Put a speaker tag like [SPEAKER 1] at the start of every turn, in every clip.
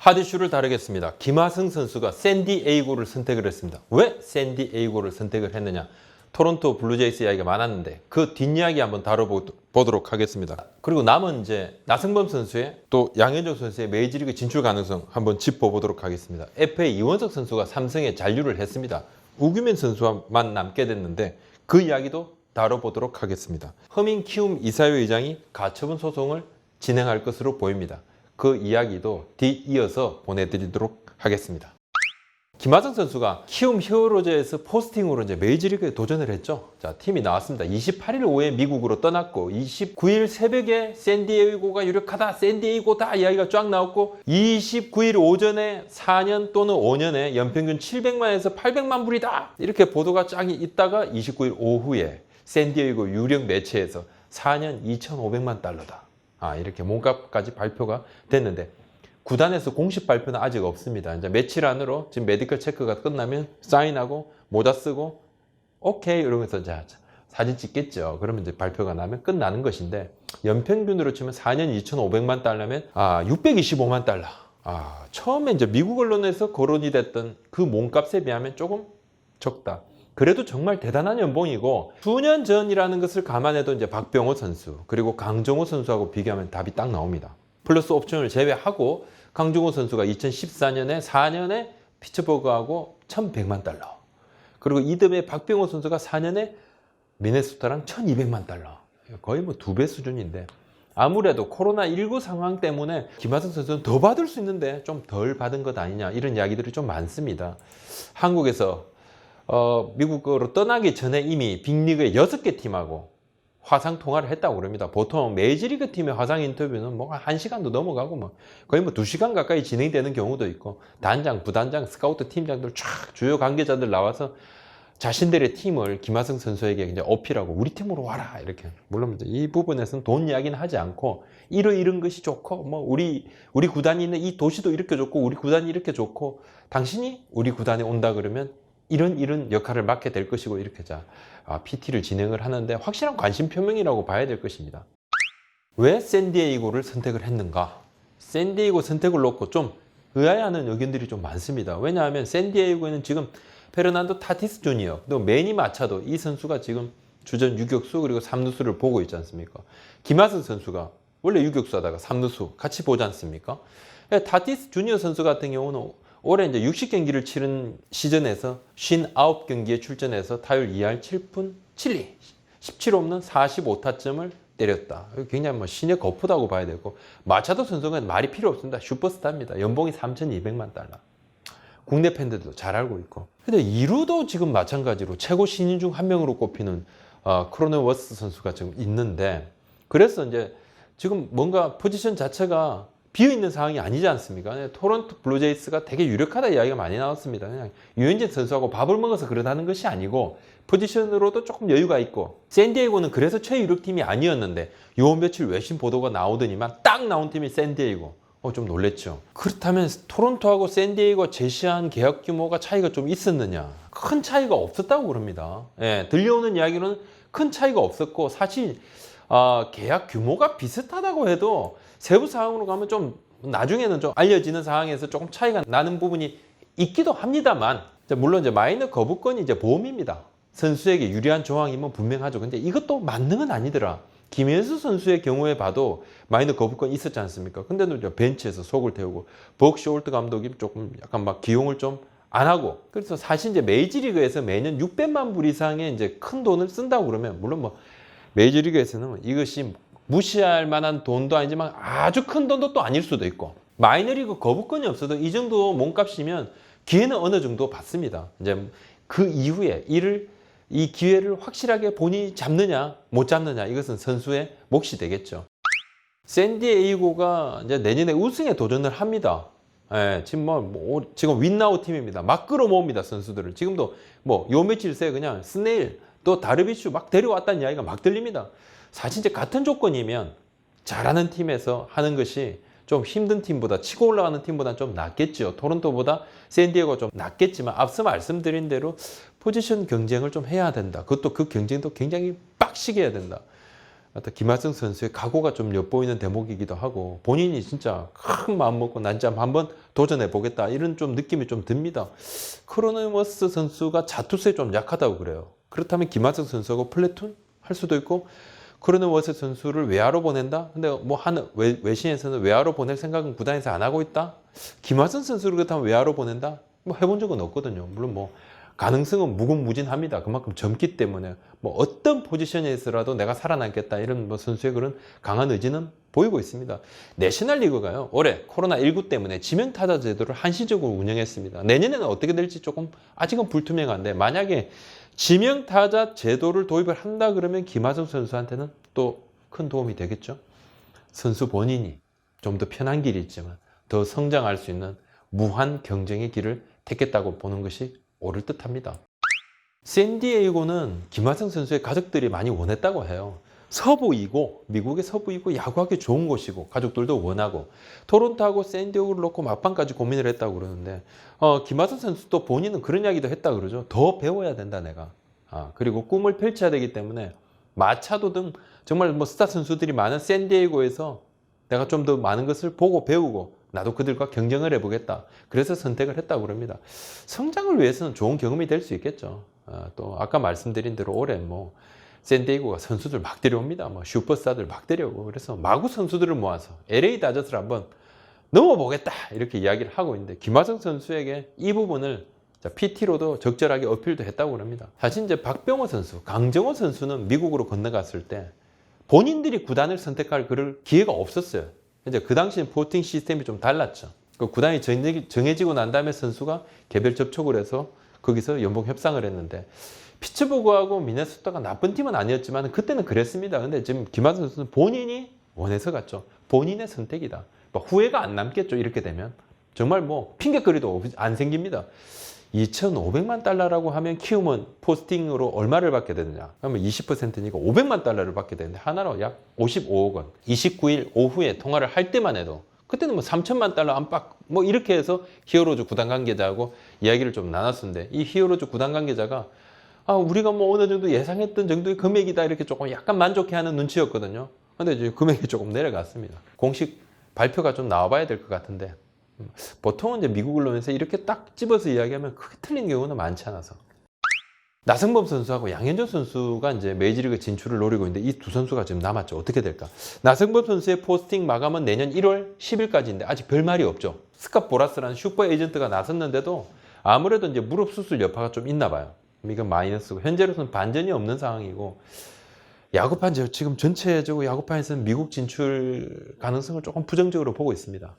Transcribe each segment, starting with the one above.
[SPEAKER 1] 핫이슈를 다루겠습니다. 김하성 선수가 샌디에이고를 선택을 했습니다. 왜 샌디에이고를 선택을 했느냐? 토론토 블루제이스 이야기가 많았는데 그 뒷이야기 한번 다뤄보도록 하겠습니다. 그리고 남은 이제 나승범 선수의 또 양현종 선수의 메이저리그 진출 가능성 한번 짚어보도록 하겠습니다. FA 이원석 선수가 삼성에 잔류를 했습니다. 우규민 선수만 남게 됐는데 그 이야기도 다뤄보도록 하겠습니다. 허민 키움 이사회 의장이 가처분 소송을 진행할 것으로 보입니다. 그 이야기도 뒤이어서 보내드리도록 하겠습니다. 김하성 선수가 키움 히어로즈에서 포스팅으로 이제 메이저리그에 도전을 했죠. 자, 팀이 나왔습니다. 28일 오후에 미국으로 떠났고 29일 새벽에 샌디에이고가 유력하다, 샌디에이고다 이야기가 쫙 나왔고 29일 오전에 4년 또는 5년에 연평균 700만에서 800만 불이다 이렇게 보도가 쫙 있다가 29일 오후에 샌디에이고 유력 매체에서 4년 2,500만 달러다. 이렇게 몸값까지 발표가 됐는데 구단에서 공식 발표는 아직 없습니다. 이제 며칠 안으로 지금 메디컬 체크가 끝나면 사인하고 모자 쓰고 오케이 이러면서 자 사진 찍겠죠. 그러면 이제 발표가 나면 끝나는 것인데 연평균으로 치면 4년 2,500만 달러면 625만 달러. 처음에 이제 미국 언론에서 거론이 됐던 그 몸값에 비하면 조금 적다. 그래도 정말 대단한 연봉이고 수년 전이라는 것을 감안해도 이제 박병호 선수 그리고 강정호 선수하고 비교하면 답이 딱 나옵니다. 플러스 옵션을 제외하고 강정호 선수가 2014년에 4년에 피츠버그하고 1,100만 달러 그리고 이듬해 박병호 선수가 4년에 미네소타랑 1,200만 달러 거의 뭐 2배 수준인데 아무래도 코로나19 상황 때문에 김하성 선수는 더 받을 수 있는데 좀 덜 받은 것 아니냐 이런 이야기들이 좀 많습니다. 한국에서 미국으로 떠나기 전에 이미 빅리그의 6개 팀하고 화상 통화를 했다고 그럽니다. 보통 메이저리그 팀의 화상 인터뷰는 뭐 1시간도 넘어가고 뭐 거의 뭐 2시간 가까이 진행되는 경우도 있고 단장, 부단장, 스카우트 팀장들 쫙 주요 관계자들 나와서 자신들의 팀을 김하성 선수에게 이제 어필하고 우리 팀으로 와라 이렇게 물론 이 부분에서는 돈 이야기는 하지 않고 이런 것이 좋고 뭐 우리 구단이 있는 이 도시도 이렇게 좋고 우리 구단이 이렇게 좋고 당신이 우리 구단에 온다 그러면 이런 역할을 맡게 될 것이고 이렇게 PT를 진행을 하는데 확실한 관심 표명이라고 봐야 될 것입니다. 왜 샌디에이고를 선택을 했는가? 샌디에이고 선택을 놓고 좀 의아해하는 의견들이 좀 많습니다. 왜냐하면 샌디에이고에는 지금 페르난도 타티스 주니어 또 매니 마차도 이 선수가 지금 주전 유격수 그리고 3루수를 보고 있지 않습니까? 김하성 선수가 원래 유격수 하다가 3루수 같이 보지 않습니까? 타티스 주니어 선수 같은 경우는 올해 이제 60경기를 치른 시즌에서 59경기에 출전해서 타율 2할 7푼 7리 17홈런 45타점을 때렸다. 굉장히 뭐 신의 거푸다고 봐야 되고 마차도 선수는 말이 필요 없습니다. 슈퍼스타입니다. 연봉이 3,200만 달러. 국내 팬들도 잘 알고 있고. 근데 2루도 지금 마찬가지로 최고 신인 중 한 명으로 꼽히는 크로네워스 선수가 지금 있는데 그래서 이제 지금 뭔가 포지션 자체가 비어있는 상황이 아니지 않습니까? 토론토 블루제이스가 되게 유력하다 이야기가 많이 나왔습니다. 그냥 유현진 선수하고 밥을 먹어서 그러다는 것이 아니고 포지션으로도 조금 여유가 있고 샌디에이고는 그래서 최유력팀이 아니었는데 요 며칠 외신 보도가 나오더니만 딱 나온 팀이 샌디에이고 좀 놀랬죠. 그렇다면 토론토하고 샌디에이고가 제시한 계약 규모가 차이가 좀 있었느냐? 큰 차이가 없었다고 그럽니다. 들려오는 이야기로는 큰 차이가 없었고 사실 계약 규모가 비슷하다고 해도 세부 사항으로 가면 좀 나중에는 좀 알려지는 상황에서 조금 차이가 나는 부분이 있기도 합니다만 물론 이제 마이너 거부권이 이제 보험입니다. 선수에게 유리한 조항이면 분명하죠. 근데 이것도 만능은 아니더라. 김현수 선수의 경우에 봐도 마이너 거부권이 있었지 않습니까? 근데도 벤치에서 속을 태우고 벅 쇼울트 감독이 조금 약간 막 기용을 좀 안 하고 그래서 사실 이제 메이저리그에서 매년 600만 불 이상의 이제 큰 돈을 쓴다고 그러면 물론 뭐 메이저리그에서는 이것이 무시할 만한 돈도 아니지만 아주 큰 돈도 또 아닐 수도 있고 마이너리그 거부권이 없어도 이 정도 몸값이면 기회는 어느 정도 받습니다. 이제 그 이후에 이 기회를 확실하게 본인이 잡느냐 못 잡느냐 이것은 선수의 몫이 되겠죠. 샌디에이고가 이제 내년에 우승에 도전을 합니다. 지금 윈나우 팀입니다. 막 끌어모읍니다 선수들을. 지금도 요 며칠 새 그냥 스네일 또 다르비슈 막 데려왔다는 이야기가 막 들립니다. 사실 이제 같은 조건이면 잘하는 팀에서 하는 것이 좀 힘든 팀보다 치고 올라가는 팀보다 좀 낫겠죠. 토론토보다 샌디에고가 좀 낫겠지만 앞서 말씀드린 대로 포지션 경쟁을 좀 해야 된다. 그것도 그 경쟁도 굉장히 빡시게 해야 된다. 하여튼 김하성 선수의 각오가 좀 엿보이는 대목이기도 하고 본인이 진짜 큰 마음 먹고 난좀 한번 도전해 보겠다 이런 좀 느낌이 좀 듭니다. 크로노머스 선수가 자투수에 좀 약하다고 그래요. 그렇다면 김하성 선수하고 플래툰 할 수도 있고 크로노머스 선수를 외야로 보낸다? 근데 뭐 외신에서는 외야로 보낼 생각은 구단에서 안 하고 있다? 김하성 선수를 그렇다면 외야로 보낸다? 뭐 해본 적은 없거든요. 물론 뭐 가능성은 무궁무진합니다. 그만큼 젊기 때문에 뭐 어떤 포지션에서라도 내가 살아남겠다 이런 뭐 선수의 그런 강한 의지는 보이고 있습니다. 내셔널리그가요 올해 코로나19 때문에 지명타자 제도를 한시적으로 운영했습니다. 내년에는 어떻게 될지 조금 아직은 불투명한데 만약에 지명타자 제도를 도입을 한다 그러면 김하성 선수한테는 또 큰 도움이 되겠죠. 선수 본인이 좀 더 편한 길이 있지만 더 성장할 수 있는 무한 경쟁의 길을 택했다고 보는 것이 옳을 듯합니다. 샌디에이고는 김하성 선수의 가족들이 많이 원했다고 해요. 서부이고 미국의 서부이고 야구하기 좋은 곳이고 가족들도 원하고 토론토하고 샌디에이고를 놓고 막판까지 고민을 했다고 그러는데 김하성 선수도 본인은 그런 이야기도 했다 그러죠. 더 배워야 된다 내가. 그리고 꿈을 펼쳐야 되기 때문에 마차도 등 정말 뭐 스타 선수들이 많은 샌디에이고에서 내가 좀 더 많은 것을 보고 배우고 나도 그들과 경쟁을 해보겠다. 그래서 선택을 했다고 그럽니다. 성장을 위해서는 좋은 경험이 될 수 있겠죠. 또 아까 말씀드린 대로 올해 뭐 샌디에이고가 선수들 막 데려옵니다. 뭐 슈퍼스타들 막 데려오고 그래서 마구 선수들을 모아서 LA 다저스를 한번 넘어보겠다 이렇게 이야기를 하고 있는데 김하성 선수에게 이 부분을 PT로도 적절하게 어필도 했다고 합니다. 사실 이제 박병호 선수, 강정호 선수는 미국으로 건너갔을 때 본인들이 구단을 선택할 그럴 기회가 없었어요. 이제 그 당시엔 포팅 시스템이 좀 달랐죠. 그 구단이 정해지고 난 다음에 선수가 개별 접촉을 해서 거기서 연봉 협상을 했는데 피츠버그하고 미네소타가 나쁜 팀은 아니었지만 그때는 그랬습니다. 근데 지금 김하성 선수는 본인이 원해서 갔죠. 본인의 선택이다. 뭐 후회가 안 남겠죠. 이렇게 되면 정말 뭐 핑계거리도 안 생깁니다. 2,500만 달러라고 하면 키우면 포스팅으로 얼마를 받게 되느냐? 그러면 20%니까 500만 달러를 받게 되는데 하나로 약 55억 원. 29일 오후에 통화를 할 때만 해도 그때는 뭐 3천만 달러 안팎 뭐 이렇게 해서 히어로즈 구단 관계자하고 이야기를 좀 나눴었는데 이 히어로즈 구단 관계자가 우리가 뭐 어느 정도 예상했던 정도의 금액이다 이렇게 조금 약간 만족해하는 눈치였거든요. 근데 이제 금액이 조금 내려갔습니다. 공식 발표가 좀 나와봐야 될 것 같은데 보통은 이제 미국을 놓으면서 이렇게 딱 집어서 이야기하면 크게 틀린 경우는 많지 않아서 나성범 선수하고 양현종 선수가 이제 메이저리그 진출을 노리고 있는데 이 두 선수가 지금 남았죠. 어떻게 될까? 나성범 선수의 포스팅 마감은 내년 1월 10일까지인데 아직 별 말이 없죠. 스캇 보라스라는 슈퍼 에이전트가 나섰는데도 아무래도 이제 무릎 수술 여파가 좀 있나 봐요. 이건 마이너스고 현재로서는 반전이 없는 상황이고 야구판 지금 전체적으로 야구판에서는 미국 진출 가능성을 조금 부정적으로 보고 있습니다.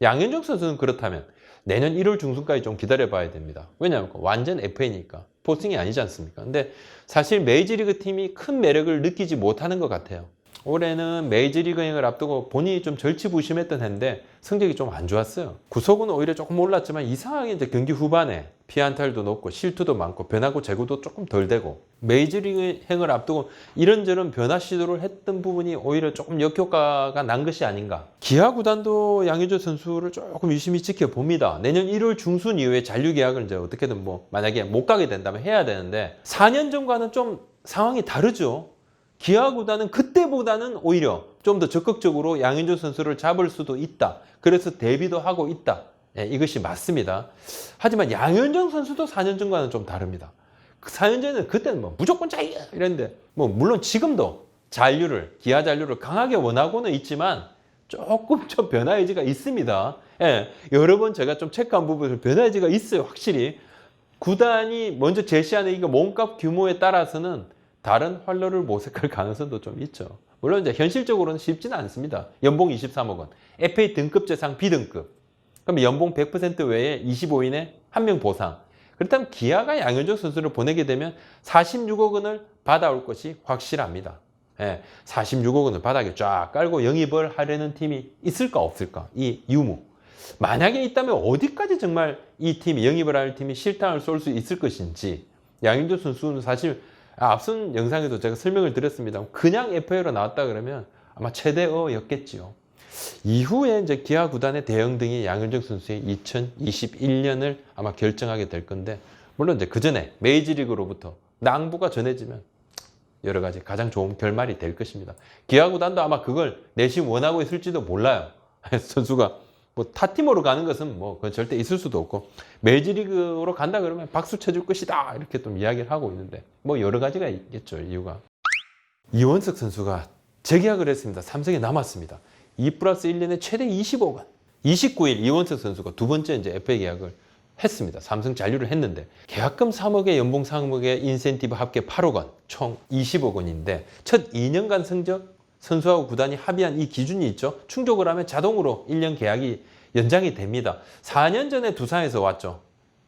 [SPEAKER 1] 양현종 선수는 그렇다면 내년 1월 중순까지 좀 기다려봐야 됩니다. 왜냐하면 완전 FA니까 포스팅이 아니지 않습니까? 근데 사실 메이저리그 팀이 큰 매력을 느끼지 못하는 것 같아요. 올해는 메이저리그 행을 앞두고 본인이 좀 절치부심했던 해인데 성적이 좀 안 좋았어요. 구속은 오히려 조금 올랐지만 이상하게 이제 경기 후반에 피안타율도 높고 실투도 많고 변화구 제구도 조금 덜 되고 메이저리그 행을 앞두고 이런저런 변화 시도를 했던 부분이 오히려 조금 역효과가 난 것이 아닌가. 기아 구단도 양현종 선수를 조금 유심히 지켜봅니다. 내년 1월 중순 이후에 잔류 계약을 이제 어떻게든 뭐 만약에 못 가게 된다면 해야 되는데 4년 전과는 좀 상황이 다르죠. 기아 구단은 그때보다는 오히려 좀 더 적극적으로 양현종 선수를 잡을 수도 있다. 그래서 대비도 하고 있다. 이것이 맞습니다. 하지만 양현종 선수도 4년 전과는 좀 다릅니다. 4년 전에는 그때는 뭐 무조건 잔류 이랬는데 뭐 물론 지금도 기아 잔류를 강하게 원하고는 있지만 조금 좀 변화 여지가 있습니다. 여러 번 제가 좀 체크한 부분에서 변화 여지가 있어요. 확실히 구단이 먼저 제시하는 이 몸값 규모에 따라서는 다른 활로를 모색할 가능성도 좀 있죠. 물론 이제 현실적으로는 쉽지는 않습니다. 연봉 23억 원, FA 등급 재상 B등급. 그럼 연봉 100% 외에 25인의 한 명 보상. 그렇다면 기아가 양현종 선수를 보내게 되면 46억 원을 받아올 것이 확실합니다. 46억 원을 바닥에 쫙 깔고 영입을 하려는 팀이 있을까 없을까? 이 유무. 만약에 있다면 어디까지 정말 이 팀이 영입을 할 팀이 실탄을 쏠 수 있을 것인지. 양현종 선수는 사실 앞선 영상에도 제가 설명을 드렸습니다. 그냥 FA로 나왔다 그러면 아마 최대어였겠지요. 이후에 이제 기아 구단의 대응 등이 양현종 선수의 2021년을 아마 결정하게 될 건데, 물론 이제 그 전에 메이저리그로부터 낭부가 전해지면 여러 가지 가장 좋은 결말이 될 것입니다. 기아 구단도 아마 그걸 내심 원하고 있을지도 몰라요. 선수가 뭐 타팀으로 가는 것은 뭐 그건 절대 있을 수도 없고 메이저리그로 간다 그러면 박수 쳐줄 것이다 이렇게 좀 이야기를 하고 있는데 뭐 여러 가지가 있겠죠. 이유가. 이원석 선수가 재계약을 했습니다. 삼성에 남았습니다. 2+1년에 최대 20억 원. 29일 이원석 선수가 두 번째 이제 FA 계약을 했습니다. 삼성 잔류를 했는데 계약금 3억에 연봉 3억에 인센티브 합계 8억 원, 총 20억 원인데 첫 2년간 성적 선수하고 구단이 합의한 이 기준이 있죠. 충족을 하면 자동으로 1년 계약이 연장이 됩니다. 4년 전에 두산에서 왔죠.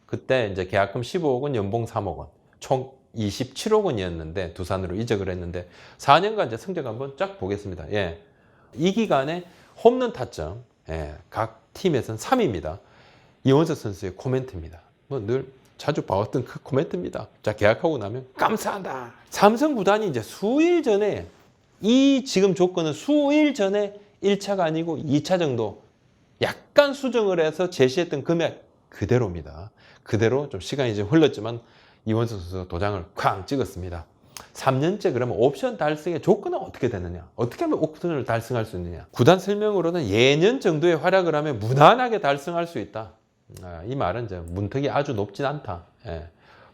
[SPEAKER 1] 그때 이제 계약금 15억 원, 연봉 3억 원, 총 27억 원이었는데 두산으로 이적을 했는데 4년간 이제 성적 한번 쫙 보겠습니다. 예. 이 기간에 홈런 타점, 예, 각 팀에서는 3위입니다. 이원석 선수의 코멘트입니다. 뭐 늘 자주 봐왔던 그 코멘트입니다. 자, 계약하고 나면 감사한다. 삼성 구단이 이제 수일 전에 이 지금 조건은 수일 전에 1차가 아니고 2차 정도 약간 수정을 해서 제시했던 금액 그대로입니다. 그대로 좀 시간이 좀 흘렀지만 이원석 선수가 도장을 쾅 찍었습니다. 3년째 그러면 옵션 달성의 조건은 어떻게 되느냐? 어떻게 하면 옵션을 달성할 수 있느냐? 구단 설명으로는 예년 정도의 활약을 하면 무난하게 달성할 수 있다. 이 말은 이제 문턱이 아주 높진 않다. 예.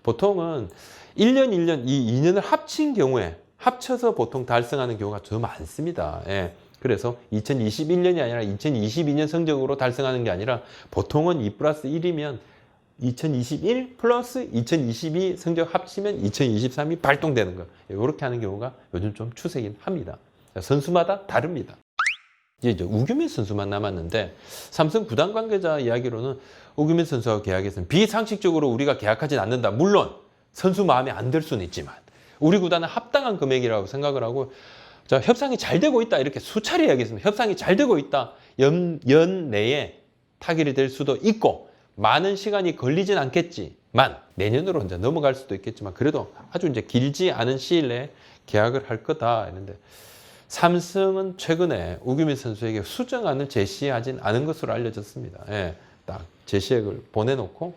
[SPEAKER 1] 보통은 1년, 1년, 이 2년을 합친 경우에 합쳐서 보통 달성하는 경우가 더 많습니다. 예. 그래서 2021년이 아니라 2022년 성적으로 달성하는 게 아니라 보통은 2+1이면 2021 플러스 2022 성적 합치면 2023이 발동되는 거. 이렇게 하는 경우가 요즘 좀 추세긴 합니다. 선수마다 다릅니다. 이제 우규민 선수만 남았는데 삼성 구단 관계자 이야기로는 우규민 선수와 계약했으면 비상식적으로 우리가 계약하진 않는다. 물론 선수 마음에 안 들 수는 있지만 우리 구단은 합당한 금액이라고 생각을 하고 자, 협상이 잘 되고 있다. 이렇게 수차례 이야기했습니다. 협상이 잘 되고 있다. 연 내에 타결이 될 수도 있고 많은 시간이 걸리진 않겠지만 내년으로 이제 넘어갈 수도 있겠지만 그래도 아주 이제 길지 않은 시일 내에 계약을 할 거다 했는데 삼성은 최근에 우규민 선수에게 수정안을 제시하진 않은 것으로 알려졌습니다. 예, 딱 제시액을 보내놓고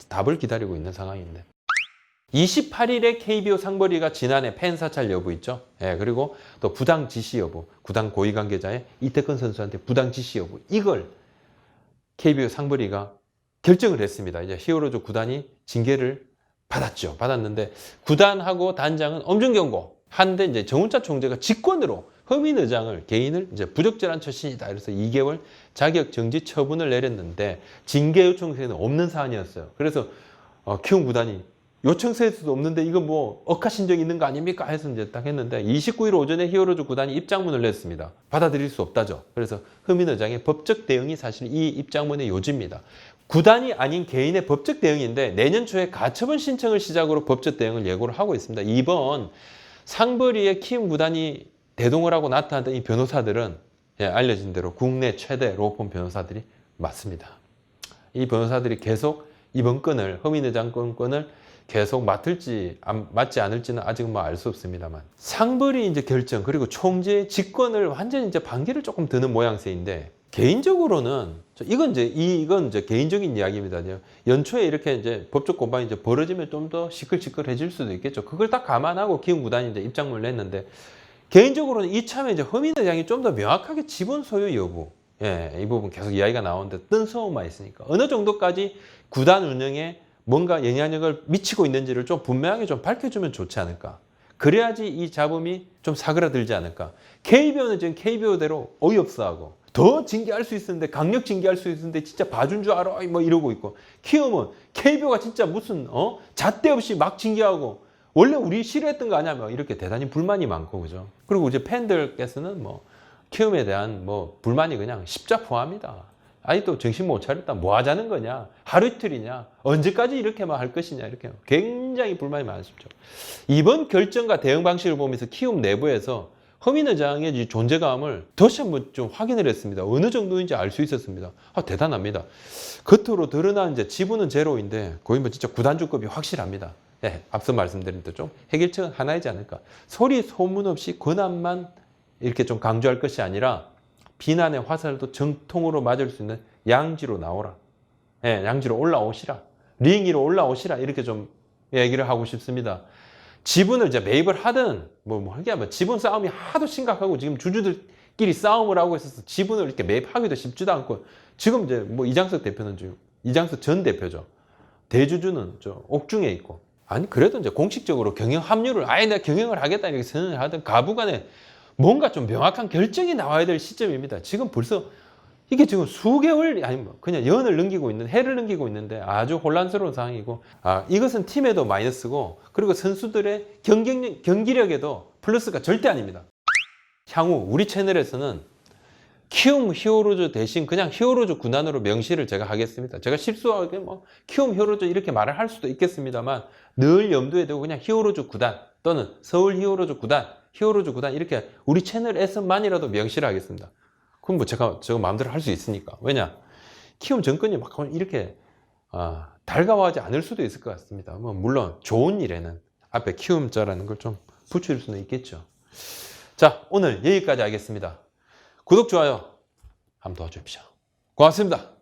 [SPEAKER 1] 답을 기다리고 있는 상황인데 28일에 KBO 상벌위가 지난해 팬 사찰 여부 있죠. 예, 그리고 또 부당 지시 여부, 구단 고위 관계자의 이태근 선수한테 부당 지시 여부 이걸 KBO 상벌위가 결정을 했습니다. 이제 히어로즈 구단이 징계를 받았죠. 받았는데 구단하고 단장은 엄중 경고. 한데 이제 정운차 총재가 직권으로 허민 의장을 개인을 이제 부적절한 처신이다. 그래서 2개월 자격 정지 처분을 내렸는데 징계 요청서에는 없는 사안이었어요. 그래서 키움 구단이 요청서에서도 없는데 이거 뭐 억하신적 있는 거 아닙니까? 해서 이제 딱 했는데 29일 오전에 히어로즈 구단이 입장문을 냈습니다. 받아들일 수 없다죠. 그래서 허민 의장의 법적 대응이 사실 이 입장문의 요지입니다. 구단이 아닌 개인의 법적 대응인데 내년 초에 가처분 신청을 시작으로 법적 대응을 예고를 하고 있습니다. 이번 상벌위의 키움 구단이 대동을 하고 나타났던 이 변호사들은 알려진 대로 국내 최대 로펌 변호사들이 맞습니다. 이 변호사들이 계속 이번 건을 허민 의장 건을 계속 맡을지 맡지 않을지는 아직은 뭐 알 수 없습니다만 상벌위 이제 결정 그리고 총재의 직권을 완전히 이제 반기를 조금 드는 모양새인데 개인적으로는 이건 이제 개인적인 이야기입니다. 연초에 이렇게 이제 법적 공방이 이제 벌어지면 좀 더 시끌시끌해질 수도 있겠죠. 그걸 딱 감안하고 키움 구단이 이제 입장문을 냈는데 개인적으로는 이참에 이제 허민 의장이 좀 더 명확하게 지분 소유 여부, 예, 이 부분 계속 이야기가 나오는데 뜬소음만 있으니까 어느 정도까지 구단 운영에 뭔가 영향력을 미치고 있는지를 좀 분명하게 좀 밝혀주면 좋지 않을까. 그래야지 이 잡음이 좀 사그라들지 않을까. KBO는 지금 KBO대로 어이없어하고 더 징계할 수 있었는데 강력 징계할 수 있었는데 진짜 봐준 줄 알아 뭐 이러고 있고 키움은 KBO가 진짜 무슨 잣대 없이 막 징계하고 원래 우리 싫어했던 거 아니야 뭐 이렇게 대단히 불만이 많고 그죠. 그리고 이제 팬들께서는 뭐 키움에 대한 뭐 불만이 그냥 십자포함이다. 아직도 정신 못 차렸다. 뭐 하자는 거냐? 하루 이틀이냐? 언제까지 이렇게만 할 것이냐? 이렇게 굉장히 불만이 많으십죠. 이번 결정과 대응 방식을 보면서 키움 내부에서 허민 의장의 존재감을 다시 한번 좀 확인을 했습니다. 어느 정도인지 알 수 있었습니다. 대단합니다. 겉으로 드러난 이제 지분은 제로인데 거의 뭐 진짜 구단주급이 확실합니다. 네, 앞서 말씀드린 대로 좀 해결책은 하나이지 않을까. 소리 소문 없이 권한만 이렇게 좀 강조할 것이 아니라 비난의 화살도 정통으로 맞을 수 있는 양지로 나오라. 예, 양지로 올라오시라. 링 위로 올라오시라. 이렇게 좀 얘기를 하고 싶습니다. 지분을 이제 매입을 하든 이게 뭐 지분 싸움이 하도 심각하고 지금 주주들끼리 싸움을 하고 있어서 지분을 이렇게 매입하기도 쉽지도 않고 지금 이제 뭐 이장석 대표는 지금 이장석 전 대표죠. 대주주는 저 옥중에 있고 아니 그래도 이제 공식적으로 경영 합류를 아예 내가 경영을 하겠다 이렇게 선언을 하든 가부간에 뭔가 좀 명확한 결정이 나와야 될 시점입니다. 지금 벌써 이게 지금 수개월 아니 뭐 그냥 연을 넘기고 있는 해를 넘기고 있는데 아주 혼란스러운 상황이고 이것은 팀에도 마이너스고 그리고 선수들의 경기력에도 플러스가 절대 아닙니다. 향후 우리 채널에서는 키움 히어로즈 대신 그냥 히어로즈 구단으로 명시를 제가 하겠습니다. 제가 실수하게 뭐 키움 히어로즈 이렇게 말을 할 수도 있겠습니다만 늘 염두에 두고 그냥 히어로즈 구단 또는 서울 히어로즈 구단, 히어로즈 구단 이렇게 우리 채널에서만이라도 명시를 하겠습니다. 그럼 뭐 제가 마음대로 할 수 있으니까. 왜냐? 키움 정권이 막 이렇게 달가워하지 않을 수도 있을 것 같습니다. 뭐 물론 좋은 일에는 앞에 키움자라는 걸 좀 붙일 수는 있겠죠. 자, 오늘 여기까지 하겠습니다. 구독, 좋아요 한번 도와주십시오. 고맙습니다.